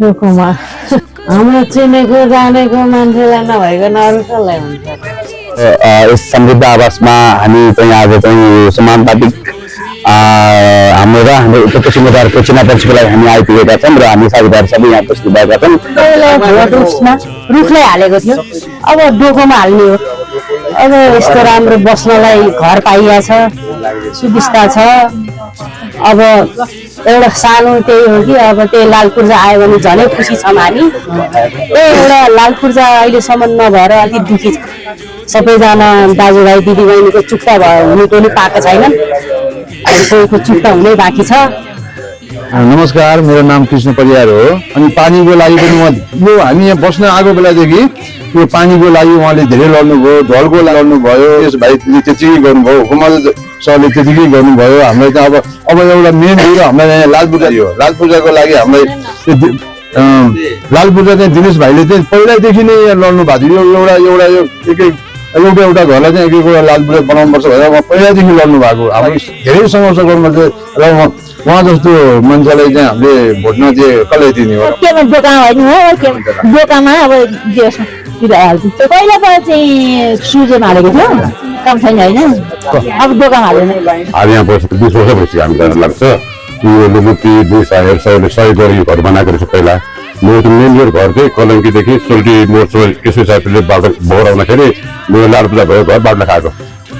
दुःखमा हाम्रो चिनेको जानेको मान्छेलाई नभइकन अरू कसलाई हुन्छ। यस समृद्ध आवासमा हामी चाहिँ आज चाहिँ समानुपातिक हाम्रो र हाम्रो उपत्यका समुदायको चिनापन्छीको लागि हामी आइपुगेका छौँ र हामी साथीभाइ सबै यहाँ उपस्थित भएका छौँ। रुखलाई हालेको थियो, अब डोकोमा हाल्ने हो। अब यस्तो राम्रो बस्नलाई घर पाइया छ, सुविस्ता छ। अब एउटा सानो त्यही हो कि अब त्यही लाल पूर्जा आयो भने झनै खुसी छौँ हामी। एउटा लाल पूर्जा अहिलेसम्म नभएर अलिक दुखी छ। सबैजना दाजुभाइ दिदीबहिनीको चुक्ता हुने पनि पाएको छैन, कोहीको चुक्ता हुनै बाँकी छ। नमस्कार, मेरो नाम कृष्ण परियार हो। अनि पानीको लागि पनि यो हामी यहाँ बस्न आएको बेलादेखि यो पानीको लागि उहाँले धेरै लड्नुभयो, ढलको लड्नुभयो, यस भाइले त्यतिकै गर्नुभयो, हुकुमत सरले त्यतिकै गर्नुभयो। हामीलाई त अब एउटा मेन कुरो हामीलाई यहाँ लाल पूजा हो। लाल पूजाको लागि हामीलाई लाल पूजा चाहिँ दिनेश भाइले चाहिँ पहिल्यैदेखि नै यहाँ लड्नु भएको थियो। एउटा घरलाई चाहिँ एक एकवटा लाल पूजा बनाउनु पर्छ भनेर उहाँ पहिलादेखि लड्नु भएको। हाम्रो धेरै सङ्घर्ष गर्नु चाहिँ र उहाँ जस्तो मान्छेलाई चाहिँ हामीले भोट्न चाहिँ कसले दिने हो। दोकान होइन हो, दोकानमा अब पहिला त चाहिँ सुजमा हालेको थियो, काम छैन होइन। अब दोकान हालेन। अब यहाँ बसेको 20 वर्ष भइसक्यो हामीलाई लाग्छ। यो लुमुटी 200 गरी घर बनाएको रहेछ पहिला। मेरो त मेन यो घर चाहिँ कलङ्कीदेखि सोल्टी मोर्चो यसो साथीले बाटो बगाउँदाखेरि मेरो लाल पूजा भयो, घर बाटो खाएको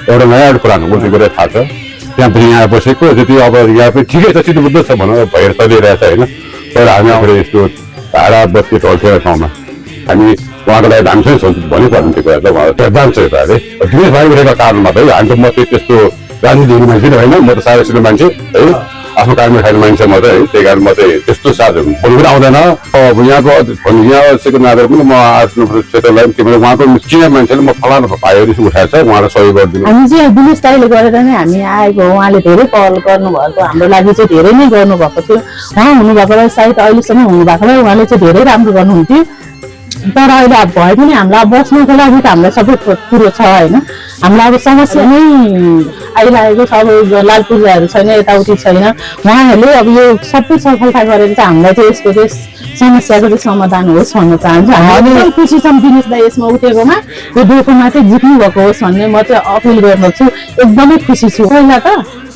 एउटा नयाँ पुरानो उल्टी गरेर थाहा छ। त्यहाँ पनि यहाँ बसेको जति अब यहाँ पनि ठिकै छ, सिधो बुझ्दो छ भनौँ, भएर चलिरहेछ होइन। पहिला हामी आफूले यस्तो भाडा बत्ती टल्थ्यो ठाउँमा हामी उहाँको लागि धान्छ भन्नु पर्ने त्यो कुरा त उहाँ जान्छ यो अरे दिनेश भाइ उठेको कारणमा त हामी त म चाहिँ त्यस्तो राजनीति हुने मान्छे होइन, म त साह्रै सिलो मान्छे है, आफ्नो काममा खाने मान्छे म त है। त्यही कारण म चाहिँ त्यस्तो साह्रो बोल्नु पनि आउँदैन। अब यहाँको यहाँ बसेको नागरिक पनि म आफ्नो क्षेत्रलाई के भने उहाँको चिने मान्छेले म फलानु पायो रिस उठाएको छ, उहाँलाई सहयोग गरिदिनु। हामी चाहिँ दिनेश दाइले गरेर नै हामी आएको हो। उहाँले धेरै पहल गर्नुभएको, हाम्रो लागि चाहिँ धेरै नै गर्नुभएको थियो। उहाँ हुनुभएकोलाई सायद अहिलेसम्म हुनुभएकोलाई उहाँले चाहिँ धेरै राम्रो गर्नुहुन्थ्यो। तर अहिले अब भए पनि हामीलाई बस्नुको लागि त हामीलाई सबै कुरो छ होइन। हामीलाई अब समस्या नै आइरहेको छ, अब लाल पूजाहरू छैन, यताउति छैन। उहाँहरूले अब यो सबै सफलता गरेर चाहिँ हामीलाई चाहिँ यसको चाहिँ समस्याको चाहिँ समाधान होस् भन्न चाहन्छु। हामी एकदम खुसी छौँ दिनेश दाइ यसमा उठेकोमा, यो डोकोमा चाहिँ जित्नु भएको होस् भन्ने म चाहिँ अपिल गर्दछु। एकदमै खुसी छु।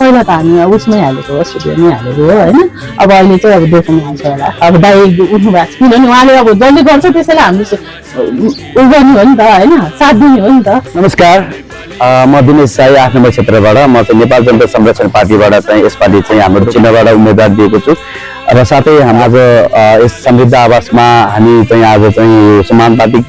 पहिला त हामी उसमै हालेको हो, स्टुडियोमै हालेको हो होइन। अब अहिले चाहिँ अब डोकोमा हाल्छ होला। अब दाइ उठ्नु भएको छ, किनभने उहाँले अब जसले गर्छ त्यसैलाई हामीले उ गर्नु हो नि त होइन, साथ दिने हो नि त। नमस्कार, म दिनेश साई 8 नम्बर क्षेत्रबाट। म चाहिँ नेपाल जनता संरक्षण पार्टीबाट चाहिँ यसपालि चाहिँ हाम्रो चिन्हबाट उम्मेदवार दिएको छु र साथै हाम्रो यस समृद्ध आवासमा हामी चाहिँ आज चाहिँ समानुपातिक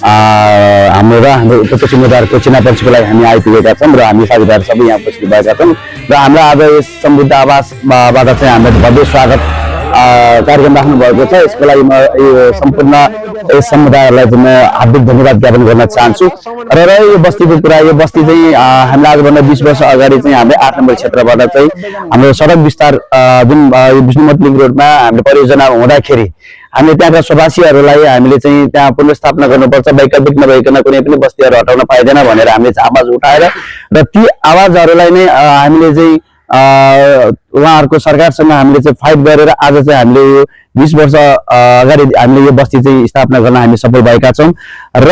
हाम्रो र हाम्रो उपत्यका समुदायको चिनापन्छीको लागि हामी आइपुगेका छौँ र हामी साथीभाइ सबै यहाँ उपस्थित भएका छौँ र हाम्रो आज यस समृद्ध आवासबाट चाहिँ हामीले भव्य स्वागत कार्यक्रम राख्नु भएको छ। यसको लागि म यो सम्पूर्ण यस समुदायलाई चाहिँ म हार्दिक धन्यवाद ज्ञापन गर्न चाहन्छु। र यो बस्तीको कुरा, यो बस्ती चाहिँ हामीले आजभन्दा 20 वर्ष अगाडि चाहिँ हामीले 8 नम्बर क्षेत्रबाट चाहिँ हाम्रो सडक विस्तार जुन विष्णुमती लिङ्क रोडमा हामीले परियोजना हुँदाखेरि हामीले त्यहाँका स्वभाषीहरूलाई हामीले चाहिँ त्यहाँ पुनर्स्थापना गर्नुपर्छ, वैकल्पिक नभइकन कुनै पनि बस्तीहरू हटाउन पाइँदैन भनेर हामीले चाहिँ आवाज उठाएर र ती आवाजहरूलाई नै हामीले चाहिँ उहाँहरूको सरकारसँग हामीले चाहिँ फाइट गरेर आज चाहिँ हामीले यो 20 वर्ष अगाडि हामीले यो बस्ती चाहिँ स्थापना गर्न हामी सफल भएका छौँ। र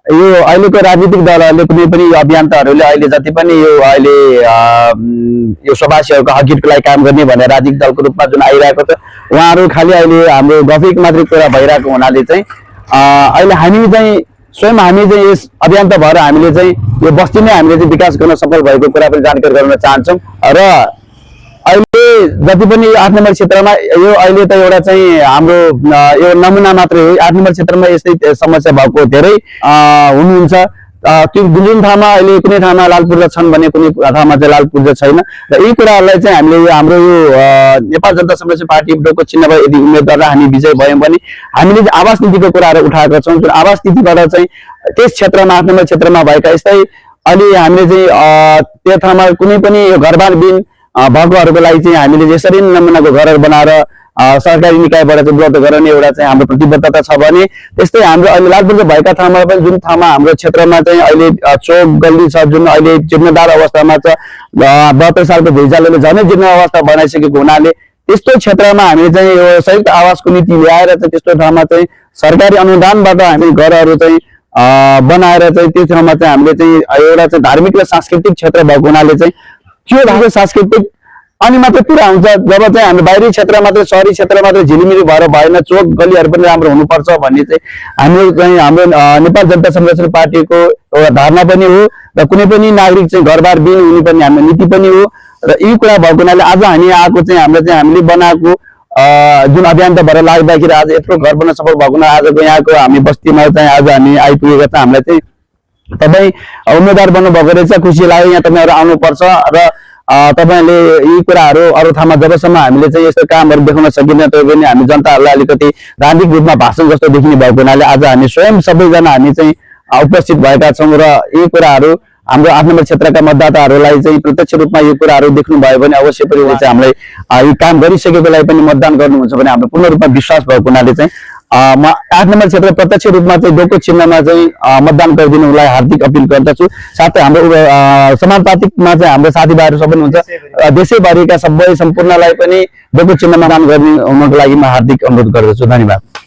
यो अहिलेको राजनीतिक दलहरूले कुनै पनि अभियन्ताहरूले अहिले जति पनि यो अहिले यो स्वभाषीहरूको हकहितको लागि काम गर्ने भनेर राजनीतिक दलको रूपमा जुन आइरहेको छ, उहाँहरू खालि अहिले हाम्रो गफिक मात्रै कुरा भइरहेको हुनाले चाहिँ अहिले हामी चाहिँ स्वयं हामी चाहिँ यस अभियन्ता भएर हामीले चाहिँ यो बस्ती नै हामीले चाहिँ विकास गर्न सफल भएको कुरा पनि जानकारी गराउन चाहन्छौँ। र अहिले जति पनि 8 नम्बर क्षेत्रमा यो अहिले त एउटा चाहिँ हाम्रो यो नमुना मात्रै हो। 8 नम्बर क्षेत्रमा यस्तै समस्या भएको धेरै हुनुहुन्छ। त्यो जुन ठाउँमा अहिले कुनै ठाउँमा लाल पूर्जा छन् भने कुनै ठाउँमा चाहिँ लाल पूर्जा छैन र यी कुराहरूलाई चाहिँ हामीले हाम्रो यो नेपाल जनता संरक्षण पार्टी डोको चिन्हमा यदि उम्मेदवार हामी विजय भयौँ भने हामीले आवास नीतिको कुराहरू उठाएका छौँ। जुन आवास नीतिबाट चाहिँ त्यस क्षेत्रमा 8 नम्बर क्षेत्रमा भएका यस्तै अहिले हामीले चाहिँ त्यो ठाउँमा कुनै पनि घरबारबिन भएकोहरूको लागि चाहिँ हामीले यसरी नमुनाको घरहरू बनाएर सरकारी निकायबाट चाहिँ उपलब्ध गराउने एउटा चाहिँ हाम्रो प्रतिबद्धता छ भने त्यस्तै हाम्रो अहिले लाल पूर्जा भएका ठाउँमा पनि जुन ठाउँमा हाम्रो क्षेत्रमा चाहिँ अहिले चोक गल्ली छ, जुन अहिले जीर्णोद्धार अवस्थामा छ, 72 सालको भुइँचालोले झनै जीर्ण अवस्था बनाइसकेको हुनाले त्यस्तो क्षेत्रमा हामीले चाहिँ यो संयुक्त आवासको नीति ल्याएर चाहिँ त्यस्तो ठाउँमा चाहिँ सरकारी अनुदानबाट हामी घरहरू चाहिँ बनाएर चाहिँ त्यो ठाउँमा चाहिँ हामीले चाहिँ एउटा चाहिँ धार्मिक र सांस्कृतिक क्षेत्र भएको हुनाले चाहिँ त्यो भएको सांस्कृतिक अनि मात्रै पुरा हुन्छ जब चाहिँ हाम्रो बाहिरी क्षेत्र मात्रै सहरी क्षेत्र मात्रै झिलिमिली भएर भएन, चोक गलीहरू पनि राम्रो हुनुपर्छ भन्ने चाहिँ हामी चाहिँ हाम्रो नेपाल जनता संरक्षण पार्टीको एउटा धारणा पनि हो र कुनै पनि नागरिक चाहिँ घरबार बिन हुने पनि हाम्रो नीति पनि हो र यी कुरा भएको हुनाले आज हामी आएको चाहिँ हाम्रो चाहिँ हामीले बनाएको जुन अभियान त भएर लाग्दाखेरि आज यत्रो घर बन्न सफल भएको हुनाले आजको यहाँको हामी बस्तीमा चाहिँ आज हामी आइपुगेका चाहिँ हामीलाई चाहिँ तपाईँ उम्मेदवार बन्नुभएको रहेछ, खुसी लाग्यो। यहाँ तपाईँहरू आउनुपर्छ र तपाईँले यी कुराहरू अरू ठाउँमा जबसम्म हामीले चाहिँ यस्तो कामहरू देखाउन सकिँदैन त्यो पनि हामी जनताहरूलाई अलिकति राजनीतिक रूपमा भाषण जस्तो देखिने भएको हुनाले आज हामी स्वयं सबैजना हामी चाहिँ उपस्थित भएका छौँ र यी कुराहरू हाम्रो 8 नम्बर क्षेत्रका मतदाताहरूलाई चाहिँ प्रत्यक्ष रूपमा यो कुराहरू देख्नुभयो भने अवश्य पनि चाहिँ हामीलाई यो काम गरिसकेकोलाई पनि मतदान गर्नुहुन्छ भने हाम्रो पूर्ण रूपमा विश्वास भएको हुनाले चाहिँ म 8 नम्बर क्षेत्र प्रत्यक्ष रूपमा चाहिँ डोको चिन्हमा चाहिँ मतदान गरिदिनुलाई हार्दिक अपिल गर्दछु। साथै हाम्रो समानुपातिकमा चाहिँ हाम्रो साथीभाइहरू सबै हुन्छ, देशैभरिका सबै सम्पूर्णलाई पनि डोको चिन्हमा मतदान गर्ने हुनको लागि म हार्दिक अनुरोध गर्दछु। धन्यवाद।